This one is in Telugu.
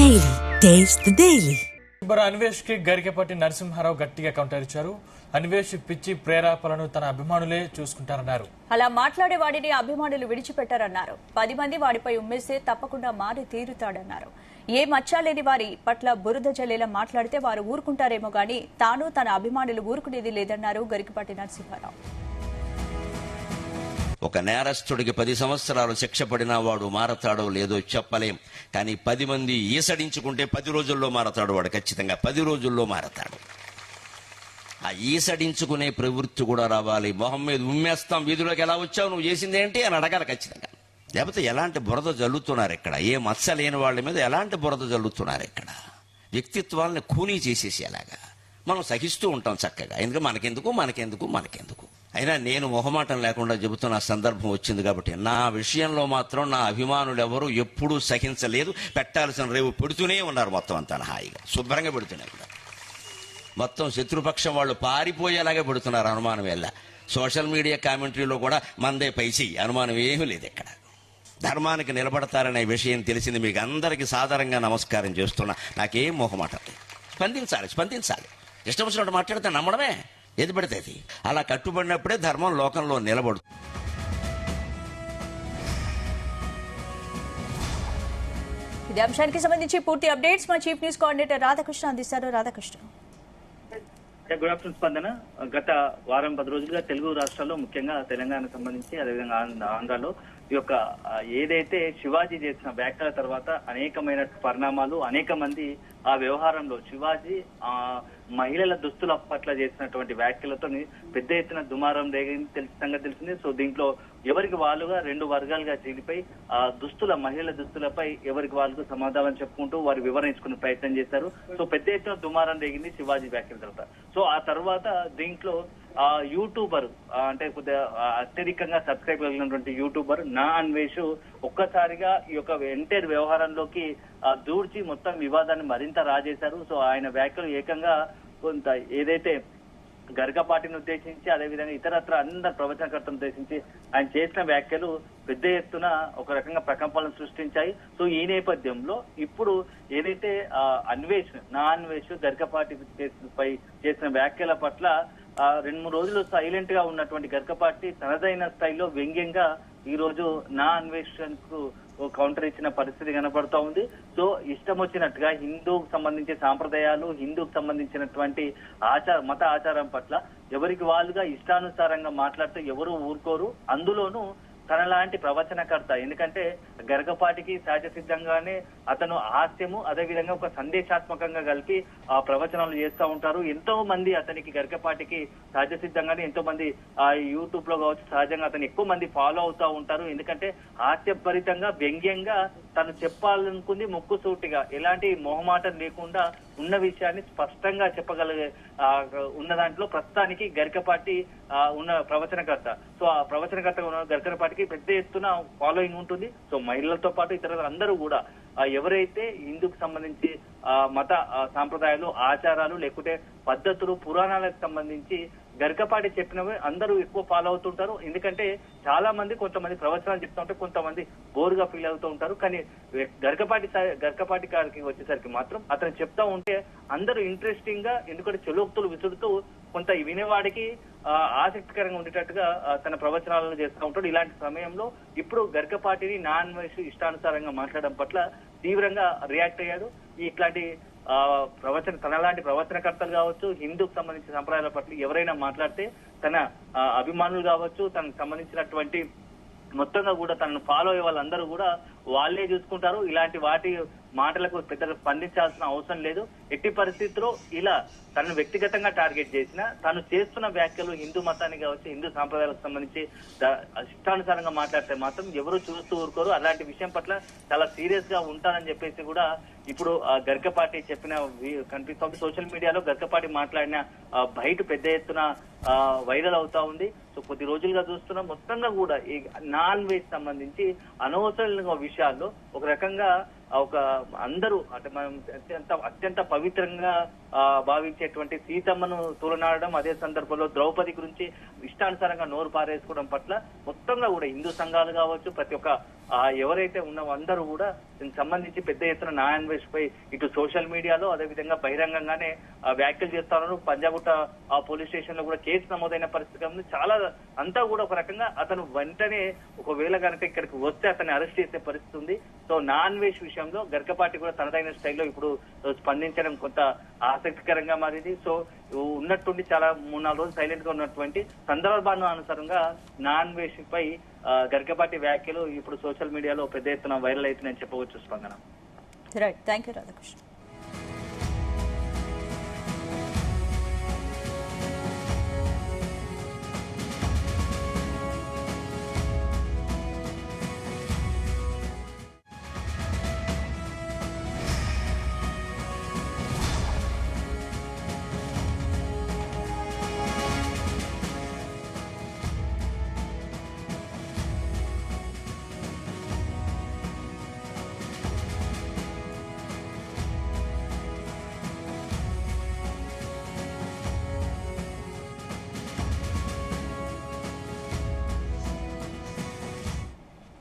Daily taste the daily. Anvesh కి గరికపాటి నరసింహారావు గట్టిగా కౌంటర్ ఇచ్చారు. అన్వేష్ పిచ్చి ప్రేరేపణలను తన అభిమానులే చూసుకుంటారన్నారు. అలా మాట్లాడే వాడిని అభిమానులు విడిచిపెట్టారన్నారు. 10 మంది వాడిపై ఉమ్మేస్తే తప్పకుండా మారి తీరుతాడన్నారు. ఏ మచ్చా లేని వారి పట్ల బురద జల్లేలా మాట్లాడితే వారు ఊరుకుంటారేమో గానీ తాను తన అభిమానులు ఊరుకునేది లేదన్నారు గరికపాటి నరసింహారావు. ఒక నేరస్తుడికి 10 సంవత్సరాలు శిక్ష పడినా వాడు మారతాడో లేదో చెప్పలేం. కానీ 10 మంది ఈసడించుకుంటే 10 రోజుల్లో మారతాడు. వాడు ఖచ్చితంగా 10 రోజుల్లో మారతాడు. ఆ ఈసడించుకునే ప్రవృత్తి కూడా రావాలి. మొహం మీద ఉమ్మేస్తాం, వీధిలోకి ఎలా వచ్చావు, నువ్వు చేసింది ఏంటి అని అడగాలి ఖచ్చితంగా. లేకపోతే ఎలాంటి బురద జల్లుతున్నారు ఇక్కడ, ఏ మచ్చ లేని వాళ్ళ మీద ఎలాంటి బురద జల్లుతున్నారు ఇక్కడ. వ్యక్తిత్వాలని ఖూనీ చేసేసేలాగా మనం సహిస్తూ ఉంటాం చక్కగా. ఎందుకంటే మనకెందుకు. అయినా నేను మొహమాటం లేకుండా చెబుతున్న సందర్భం వచ్చింది కాబట్టి నా విషయంలో మాత్రం నా అభిమానులు ఎవరు ఎప్పుడూ సహించలేదు. పెట్టాల్సిన రేవు పెడుతూనే ఉన్నారు. మొత్తం అంతా హాయిగా శుభ్రంగా పెడుతూనే ఉన్నారు. మొత్తం శత్రుపక్షం వాళ్ళు పారిపోయేలాగే పెడుతున్నారు. అనుమానం వెళ్ళ సోషల్ మీడియా కామెంటరీలో కూడా మందే పైచి అనుమానం ఏమీ లేదు. ఇక్కడ ధర్మానికి నిలబడతారనే విషయం తెలిసింది. మీకు అందరికీ సాధారణంగా నమస్కారం చేస్తున్నా. నాకేం మొహమాటం లేదు. స్పందించాలి. ఇష్టం వచ్చినట్టు మాట్లాడితే నమ్మడమే. ఏది పడితే అది. అలా కట్టుబడినప్పుడే ధర్మం లోకంలో నిలబడుతుంది. ఇదే అంశానికి సంబంధించి పూర్తి అప్డేట్స్ మా చీఫ్ న్యూస్ కోఆర్డినేటర్ రాధాకృష్ణ అందిస్తారు. రాధాకృష్ణ. గుడ్ ఆఫ్టర్నూన్ స్పందన. గత వారం 10 రోజులుగా తెలుగు రాష్ట్రాల్లో, ముఖ్యంగా తెలంగాణకు సంబంధించి, అదేవిధంగా ఆంధ్రాలో ఈ యొక్క ఏదైతే శివాజీ చేసిన వ్యాఖ్యల తర్వాత అనేకమైన పరిణామాలు, అనేక మంది ఆ వ్యవహారంలో శివాజీ మహిళల దుస్తుల పట్ల చేసినటువంటి వ్యాఖ్యలతో పెద్ద ఎత్తున దుమారం రేగింది సంగతి తెలిసింది. సో దీంట్లో ఎవరికి వాళ్ళుగా 2 వర్గాలుగా చీలిపోయి ఆ మహిళల దుస్తులపై ఎవరికి వాళ్ళకు సమాధానం చెప్పుకుంటూ వారు వివరించుకునే ప్రయత్నం చేశారు. సో పెద్ద ఎత్తున దుమారం రేగింది శివాజీ వ్యాఖ్యల తర్వాత. సో ఆ తర్వాత దీంట్లో యూట్యూబర్ అంటే కొద్దిగా అత్యధికంగా సబ్స్క్రైబ్ కలిగినటువంటి యూట్యూబర్ నా అన్వేష్ ఒక్కసారిగా ఈ యొక్క ఎంటైర్ వ్యవహారంలోకి దూర్చి మొత్తం వివాదాన్ని మరింత రాజేశారు. సో ఆయన వ్యాఖ్యలు ఏకంగా కొంత ఏదైతే గరికపాటిని ఉద్దేశించి, అదేవిధంగా ఇతరత్ర అందరు ప్రవచనకర్తను ఉద్దేశించి ఆయన చేసిన వ్యాఖ్యలు పెద్ద ఎత్తున ఒక రకంగా ప్రకంపనలు సృష్టించాయి. సో ఈ నేపథ్యంలో ఇప్పుడు ఏదైతే నా అన్వేష్ గరికపాటి పై చేసిన వ్యాఖ్యల పట్ల 2-3 రోజులు సైలెంట్ గా ఉన్నటువంటి గరికపాటి తనదైన స్థాయిలో వ్యంగ్యంగా ఈ రోజు నా అన్వేషణ్ కు కౌంటర్ ఇచ్చిన పరిస్థితి కనపడుతూ ఉంది. సో వచ్చినట్టుగా హిందూకు సంబంధించిన సాంప్రదాయాలు, హిందూకు సంబంధించినటువంటి మత ఆచారం పట్ల ఎవరికి వాళ్ళుగా ఇష్టానుసారంగా మాట్లాడితే ఎవరు ఊరుకోరు. అందులోనూ తనలాంటి ప్రవచనకర్త, ఎందుకంటే గరికపాటికి సహజ సిద్ధంగానే అతను హాస్యము, అదేవిధంగా ఒక సందేశాత్మకంగా కలిపి ఆ ప్రవచనాలు చేస్తూ ఉంటారు. ఎంతో మంది అతనికి గరికపాటికి సహజ సిద్ధంగానే ఎంతో మంది యూట్యూబ్ లో కావచ్చు, సహజంగా అతను ఎక్కువ మంది ఫాలో అవుతూ ఉంటారు. ఎందుకంటే హాస్యభరితంగా, వ్యంగ్యంగా తను చెప్పాలనుకుంది ముక్కుసూటిగా, ఎలాంటి మొహమాటం లేకుండా ఉన్న విషయాన్ని స్పష్టంగా చెప్పగలిగే ఉన్న దాంట్లో ప్రస్తుతానికి గరికపాటి ఉన్న ప్రవచనకర్త. సో ఆ ప్రవచనకర్తగా ఉన్న గరికపాటికి పెద్ద ఎత్తున ఫాలోయింగ్ ఉంటుంది. సో మహిళలతో పాటు ఇతర అందరూ కూడా ఎవరైతే హిందూకు సంబంధించి మత సాంప్రదాయాలు, ఆచారాలు, లేకుంటే పద్ధతులు, పురాణాలకు సంబంధించి గరికపాటి చెప్పినవి అందరూ ఎక్కువ ఫాలో అవుతుంటారు. ఎందుకంటే చాలా మంది కొంతమంది ప్రవచనాలు చెప్తూ ఉంటే కొంతమంది బోరుగా ఫీల్ అవుతూ ఉంటారు. కానీ గరికపాటి గారికి వచ్చేసరికి మాత్రం అతను చెప్తా ఉంటే అందరూ ఇంట్రెస్టింగ్ గా, ఎందుకంటే చెలోక్తులు విసురుతూ కొంత వినేవాడికి ఆసక్తికరంగా ఉండేటట్టుగా తన ప్రవచనాలను చేస్తూ ఉంటాడు. ఇలాంటి సమయంలో ఇప్పుడు గరికపాటిని నా అన్వేష్ ఇష్టానుసారంగా మాట్లాడడం పట్ల తీవ్రంగా రియాక్ట్ అయ్యాడు. ఇట్లాంటి తనలాంటి ప్రవచనకర్తలు కావచ్చు, హిందూకు సంబంధించిన సంప్రదాయాల పట్ల ఎవరైనా మాట్లాడితే తన అభిమానులు కావచ్చు, తనకు సంబంధించినటువంటి మొత్తంగా కూడా తనను ఫాలో అయ్యే వాళ్ళందరూ కూడా వాళ్ళే చూసుకుంటారు. ఇలాంటి వాటి మాటలకు పెద్దగా స్పందించాల్సిన అవసరం లేదు. ఎట్టి పరిస్థితుల్లో ఇలా తనను వ్యక్తిగతంగా టార్గెట్ చేసిన, తను చేస్తున్న వ్యాఖ్యలు హిందూ మతానికి కావచ్చు, హిందూ సాంప్రదాయాలకు సంబంధించి ఇష్టానుసారంగా మాట్లాడితే మాత్రం ఎవరు చూస్తూ ఊరుకోరు. అలాంటి విషయం పట్ల చాలా సీరియస్ గా ఉంటానని చెప్పేసి కూడా ఇప్పుడు గరికపాటి చెప్పిన కనిపిస్తుంది. సోషల్ మీడియాలో గరికపాటి మాట్లాడిన బయట పెద్ద ఎత్తున వైరల్ అవుతా ఉంది. సో కొద్ది రోజులుగా చూస్తున్నాం మొత్తంగా కూడా ఈ నాన్ వెజ్ సంబంధించి అనవసరంగా విషయాల్లో ఒక రకంగా ఒక అందరూ అంటే మనం అత్యంత పవిత్రంగా భావించేటువంటి సీతమ్మను తూలనాడడం, అదే సందర్భంలో ద్రౌపది గురించి ఇష్టానుసారంగా నోరు పారేసుకోవడం పట్ల మొత్తంగా కూడా హిందూ సంఘాలు కావచ్చు, ప్రతి ఒక్క ఎవరైతే ఉన్నామో అందరూ కూడా దీనికి సంబంధించి పెద్ద ఎత్తున న్యాయాన్వేషపై ఇటు సోషల్ మీడియాలో అదేవిధంగా బహిరంగంగానే వ్యాఖ్యలు చేస్తారని పంజాగుట్ట ఆ పోలీస్ స్టేషన్ లో కూడా కేసు నమోదైన పరిస్థితి ఉంది. చాలా అంతా కూడా ఒక రకంగా అతను వెంటనే ఒకవేళ కనుక ఇక్కడికి వస్తే అతన్ని అరెస్ట్ చేసే పరిస్థితి ఉంది. సో నాన్వేష్ విషయంలో గరికపాటి కూడా తనదైన స్టైల్లో ఇప్పుడు స్పందించడం కొంత ఆసక్తికరంగా మారింది. సో ఉన్నట్టుండి చాలా 3-4 రోజులు సైలెంట్ గా ఉన్నటువంటి సందర్భానుసారంగా నాన్వేష్ పై గరికపాటి వ్యాఖ్యలు ఇప్పుడు సోషల్ మీడియాలో పెద్ద ఎత్తున వైరల్ అవుతుందని చెప్పవచ్చు. స్పందన. Right, thank you Radhakrishna.